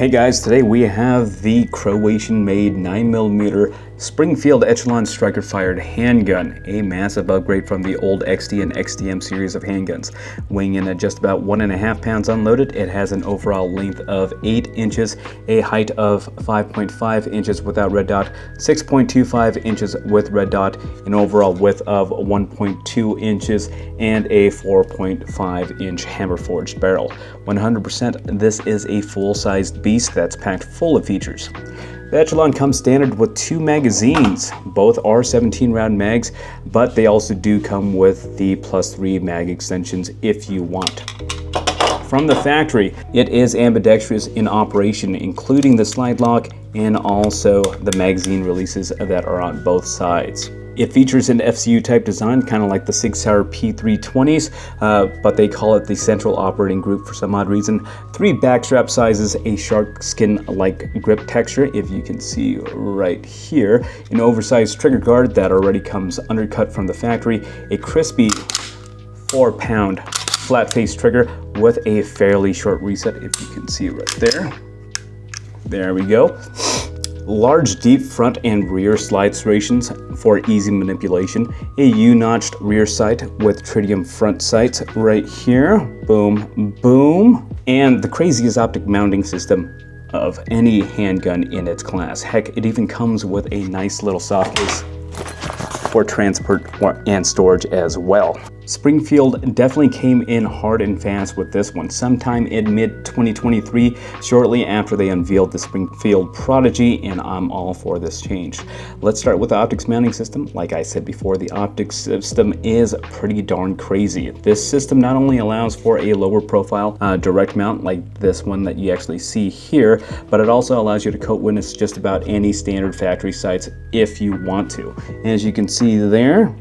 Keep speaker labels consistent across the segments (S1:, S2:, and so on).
S1: Hey guys, today we have the Croatian-made 9mm Springfield Echelon striker-fired handgun, a massive upgrade from the old XD and XDM series of handguns. Weighing in at just about 1.5 pounds unloaded, it has an overall length of 8 inches, a height of 5.5 inches without red dot, 6.25 inches with red dot, an overall width of 1.2 inches, and a 4.5 inch hammer forged barrel. 100% this is a full-sized beast that's packed full of features. The Echelon comes standard with 2 magazines. Both are 17-round mags, but they also do come with the +3 mag extensions if you want. From the factory, it is ambidextrous in operation, including the slide lock and also the magazine releases that are on both sides. It features an FCU type design, kind of like the Sig Sauer P320s, but they call it the Central Operating Group for some odd reason. 3 backstrap sizes, a shark skin-like grip texture, if you can see right here, an oversized trigger guard that already comes undercut from the factory, a crispy 4-pound flat-face trigger with a fairly short reset, if you can see right there. There we go. Large deep front and rear slide serrations for easy manipulation, a U-notched rear sight with tritium front sights right here, boom, boom, and the craziest optic mounting system of any handgun in its class. Heck, it even comes with a nice little soft case for transport and storage as well. Springfield definitely came in hard and fast with this one, sometime in mid-2023, shortly after they unveiled the Springfield Prodigy, and I'm all for this change. Let's start with the optics mounting system. Like I said before, the optics system is pretty darn crazy. This system not only allows for a lower profile direct mount like this one that you actually see here, but it also allows you to coat witness just about any standard factory sights if you want to. As you can see there,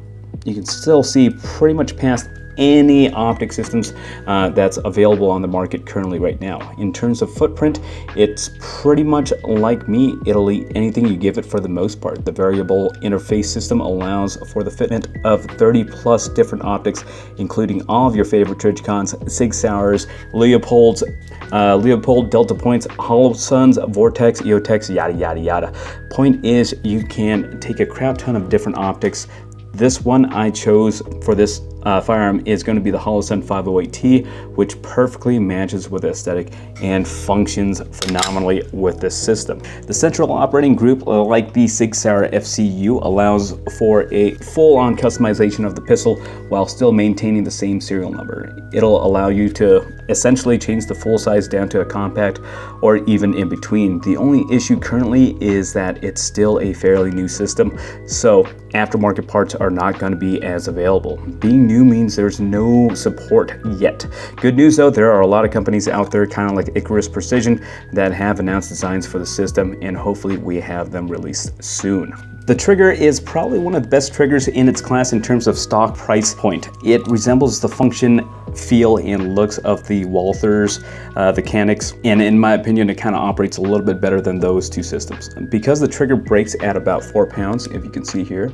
S1: you can still see pretty much past any optic systems that's available on the market currently right now. In terms of footprint, it's pretty much like me. It'll eat anything you give it for the most part. The variable interface system allows for the fitment of 30 plus different optics, including all of your favorite Trijicons, Sig Sauers, Leopolds, Leopold Delta Points, Holosuns, Vortex, EOTech, yada yada yada. Point is, you can take a crap ton of different optics. This one I chose for this firearm is going to be the Holosun 508T, which perfectly matches with the aesthetic and functions phenomenally with this system. The Central Operating Group, like the Sig Sauer FCU, allows for a full-on customization of the pistol while still maintaining the same serial number. It'll allow you to essentially change the full size down to a compact or even in between. The only issue currently is that it's still a fairly new system, so aftermarket parts are not going to be as available. Being new means there's no support yet. Good news though, there are a lot of companies out there, kind of like Icarus Precision, that have announced designs for the system, and hopefully we have them released soon. The trigger is probably one of the best triggers in its class in terms of stock price point. It resembles the function, feel, and looks of the Walthers, the Canucks, and in my opinion, it kind of operates a little bit better than those two systems. Because the trigger breaks at about 4 pounds, if you can see here,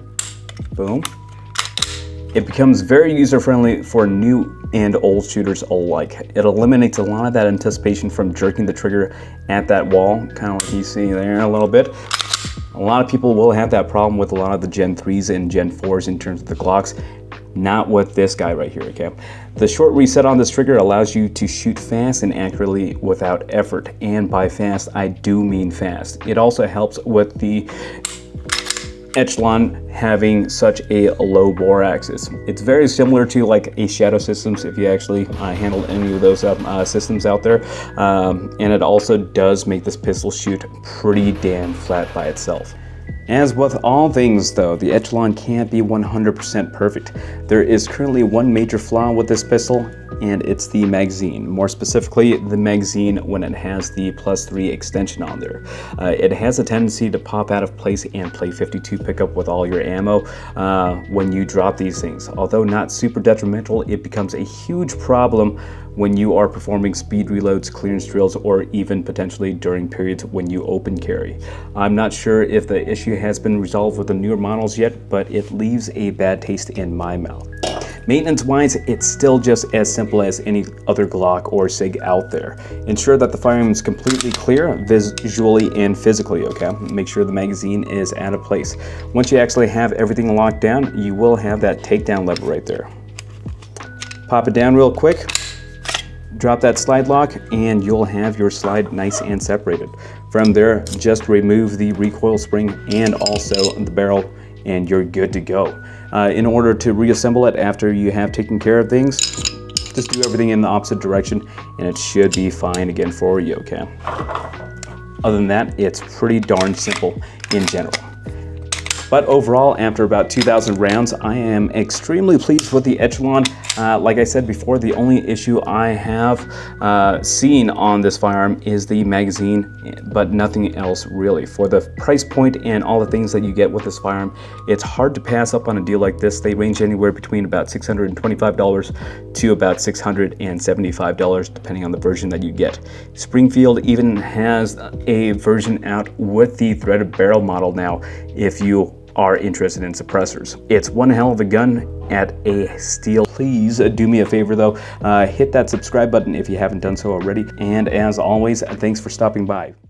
S1: boom, it becomes very user-friendly for new and old shooters alike. It eliminates a lot of that anticipation from jerking the trigger at that wall, kind of like you see there a little bit. A lot of people will have that problem with a lot of the Gen 3s and Gen 4s in terms of the Glocks. Not with this guy right here, okay? The short reset on this trigger allows you to shoot fast and accurately without effort. And by fast, I do mean fast. It also helps with the Echelon having such a low bore axis. It's very similar to like a Shadow Systems if you actually handled any of those systems out there. And it also does make this pistol shoot pretty damn flat by itself. As with all things though, the Echelon can't be 100% perfect. There is currently one major flaw with this pistol, and it's the magazine. More specifically, the magazine when it has the +3 extension on there. It has a tendency to pop out of place and play 52 pickup with all your ammo when you drop these things. Although not super detrimental, it becomes a huge problem when you are performing speed reloads, clearance drills, or even potentially during periods when you open carry. I'm not sure if the issue has been resolved with the newer models yet, but it leaves a bad taste in my mouth. Maintenance-wise, it's still just as simple as any other Glock or SIG out there. Ensure that the firearm is completely clear, visually and physically, okay? Make sure the magazine is out of place. Once you actually have everything locked down, you will have that takedown lever right there. Pop it down real quick, drop that slide lock, and you'll have your slide nice and separated. From there, just remove the recoil spring and also the barrel, and you're good to go. In order to reassemble it after you have taken care of things, just do everything in the opposite direction and it should be fine again for you, okay? Other than that, it's pretty darn simple in general. But overall, after about 2,000 rounds, I am extremely pleased with the Echelon. Like I said before, the only issue I have seen on this firearm is the magazine, but nothing else really. For the price point and all the things that you get with this firearm, it's hard to pass up on a deal like this. They range anywhere between about $625 to about $675, depending on the version that you get. Springfield even has a version out with the threaded barrel model now, if you are interested in suppressors. It's one hell of a gun at a steal. Please do me a favor though, hit that subscribe button if you haven't done so already. And as always, thanks for stopping by.